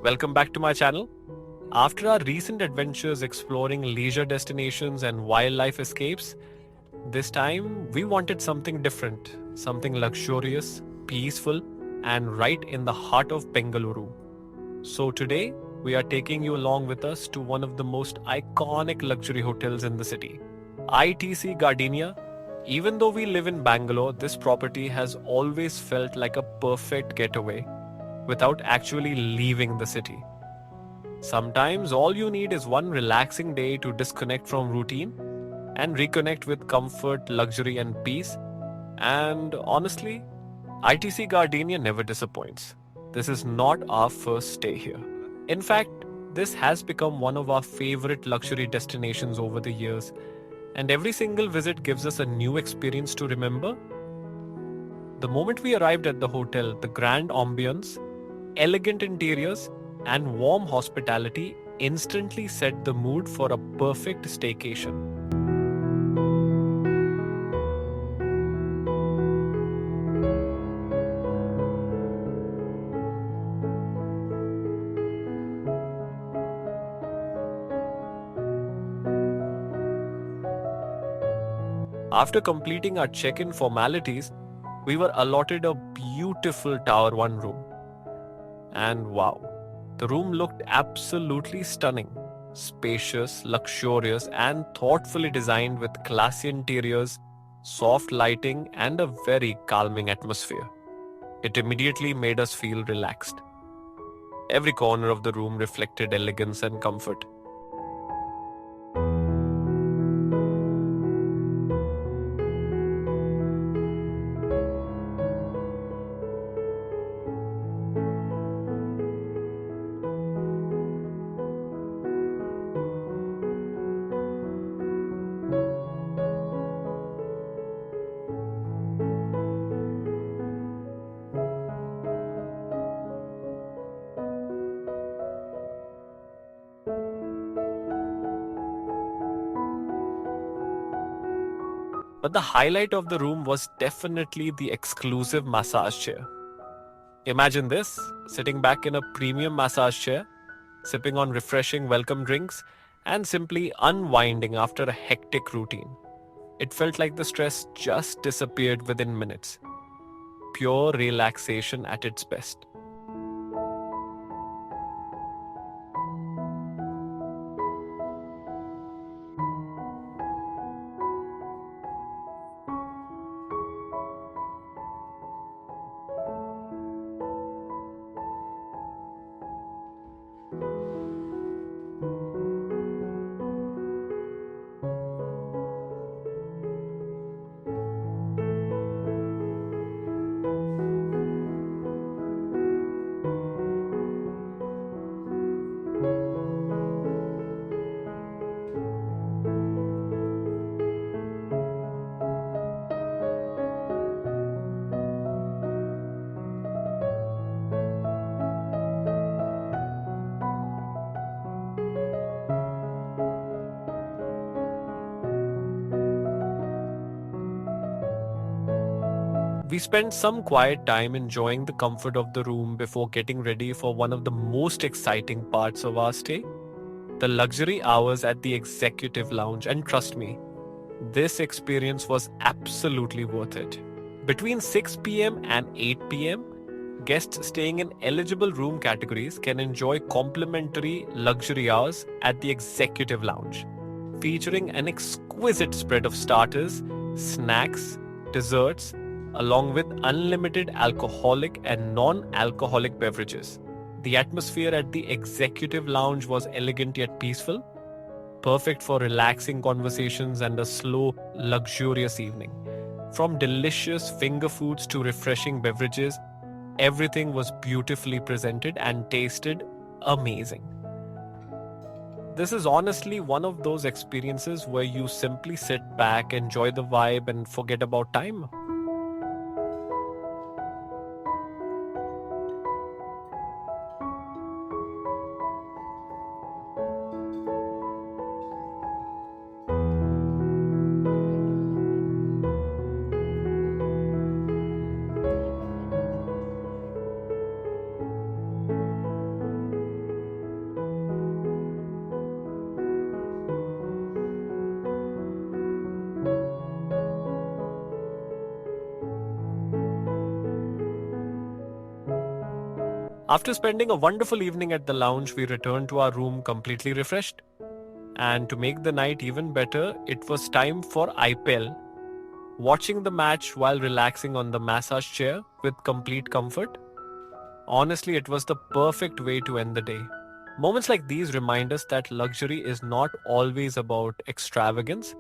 welcome back to my channel. After our recent adventures exploring leisure destinations and wildlife escapes, this time we wanted something different, something luxurious, peaceful, and right in the heart of Bengaluru. So today, we are taking you along with us to one of the most iconic luxury hotels in the city, ITC Gardenia. Even though we live in Bangalore, this property has always felt like a perfect getaway without actually leaving the city. Sometimes all you need is one relaxing day to disconnect from routine and reconnect with comfort, luxury, and peace. And honestly, ITC Gardenia never disappoints. This is not our first stay here. In fact, this has become one of our favorite luxury destinations over the years, and every single visit gives us a new experience to remember. The moment we arrived at the hotel, the grand ambience, elegant interiors, and warm hospitality instantly set the mood for a perfect staycation. After completing our check in formalities, we were allotted a beautiful Tower 1 room. And wow, the room looked absolutely stunning. Spacious, luxurious, and thoughtfully designed with classy interiors, soft lighting, and a very calming atmosphere. It immediately made us feel relaxed. Every corner of the room reflected elegance and comfort. But the highlight of the room was definitely the exclusive massage chair. Imagine this, sitting back in a premium massage chair, sipping on refreshing welcome drinks, and simply unwinding after a hectic routine. It felt like the stress just disappeared within minutes. Pure relaxation at its best. We spent some quiet time enjoying the comfort of the room before getting ready for one of the most exciting parts of our stay, the luxury hours at the executive lounge. And trust me, this experience was absolutely worth it. Between 6 p.m. and 8 p.m., guests staying in eligible room categories can enjoy complimentary luxury hours at the executive lounge, featuring an exquisite spread of starters, snacks, desserts, along with unlimited alcoholic and non alcoholic beverages. The atmosphere at the executive lounge was elegant yet peaceful, perfect for relaxing conversations and a slow, luxurious evening. From delicious finger foods to refreshing beverages, everything was beautifully presented and tasted amazing. This is honestly one of those experiences where you simply sit back, enjoy the vibe, and forget about time. After spending a wonderful evening at the lounge, we returned to our room completely refreshed. And to make the night even better, it was time for IPL, watching the match while relaxing on the massage chair with complete comfort. Honestly, it was the perfect way to end the day. Moments like these remind us that luxury is not always about extravagance.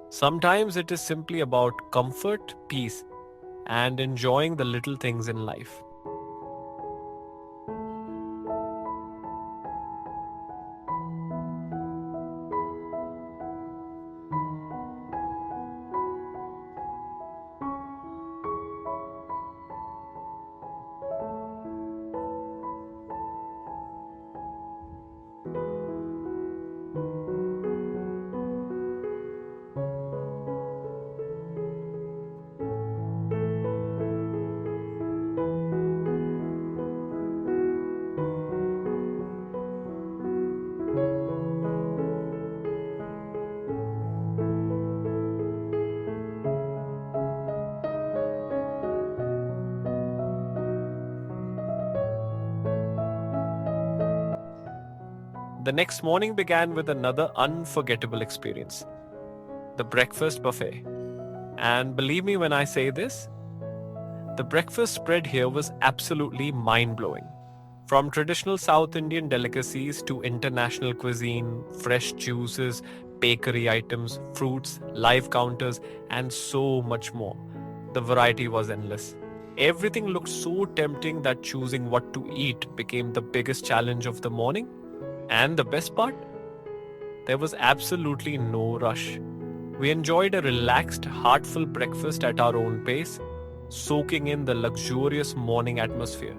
Sometimes it is simply about comfort, peace, and enjoying the little things in life. The next morning began with another unforgettable experience, the breakfast buffet. And believe me when I say this, the breakfast spread here was absolutely mind blowing. From traditional South Indian delicacies to international cuisine, fresh juices, bakery items, fruits, live counters, and so much more. The variety was endless. Everything looked so tempting that choosing what to eat became the biggest challenge of the morning. And the best part? There was absolutely no rush. We enjoyed a relaxed, heartful breakfast at our own pace, soaking in the luxurious morning atmosphere.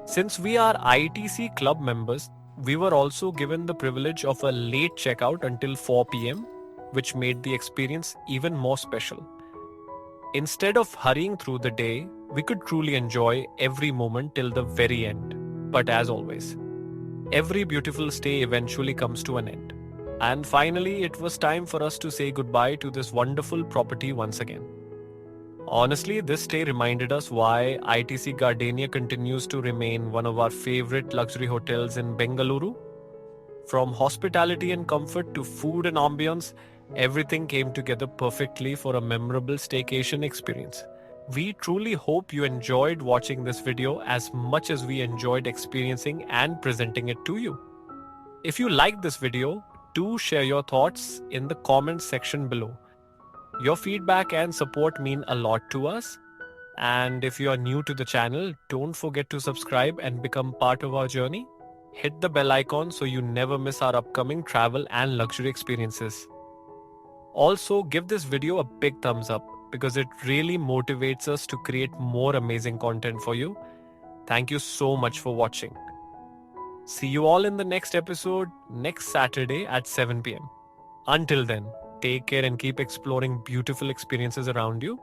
Since we are ITC club members, we were also given the privilege of a late checkout until 4 pm, which made the experience even more special. Instead of hurrying through the day, we could truly enjoy every moment till the very end. But as always, every beautiful stay eventually comes to an end. And finally, it was time for us to say goodbye to this wonderful property once again. Honestly, this stay reminded us why ITC Gardenia continues to remain one of our favorite luxury hotels in Bengaluru. From hospitality and comfort to food and ambience, everything came together perfectly for a memorable staycation experience. We truly hope you enjoyed watching this video as much as we enjoyed experiencing and presenting it to you. If you liked this video, do share your thoughts in the comments section below. Your feedback and support mean a lot to us. And if you are new to the channel, don't forget to subscribe and become part of our journey. Hit the bell icon so you never miss our upcoming travel and luxury experiences. Also, give this video a big thumbs up because it really motivates us to create more amazing content for you. Thank you so much for watching. See you all in the next episode next Saturday at 7 pm. Until then, take care and keep exploring beautiful experiences around you.